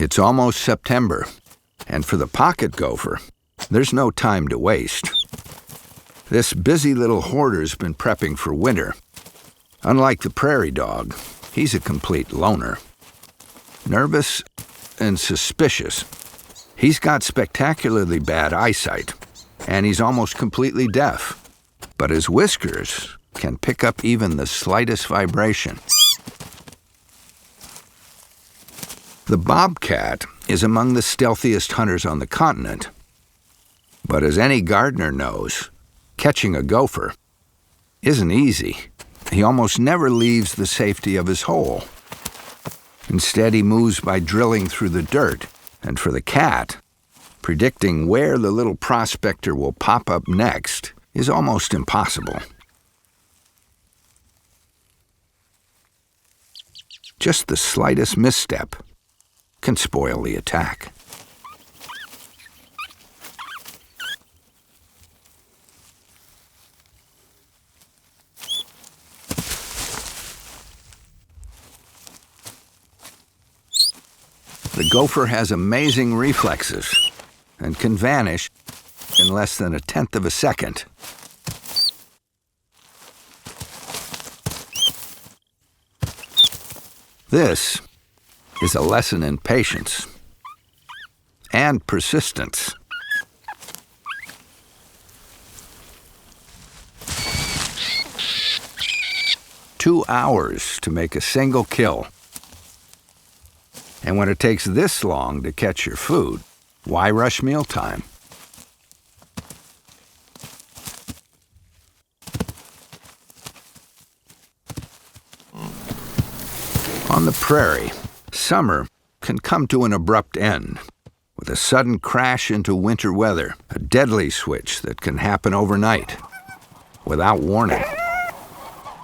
It's almost September, and for the pocket gopher, there's no time to waste. This busy little hoarder's been prepping for winter. Unlike the prairie dog, he's a complete loner. Nervous and suspicious, he's got spectacularly bad eyesight, and he's almost completely deaf. But his whiskers can pick up even the slightest vibration. The bobcat is among the stealthiest hunters on the continent. But as any gardener knows, catching a gopher isn't easy. He almost never leaves the safety of his hole. Instead, he moves by drilling through the dirt. And for the cat, predicting where the little prospector will pop up next is almost impossible. Just the slightest misstep can spoil the attack. The gopher has amazing reflexes and can vanish in less than 1/10 of a second. This is a lesson in patience and persistence. "2 hours to make a single kill. And when it takes this long to catch your food, why rush mealtime?" On the prairie, summer can come to an abrupt end with a sudden crash into winter weather, a deadly switch that can happen overnight without warning.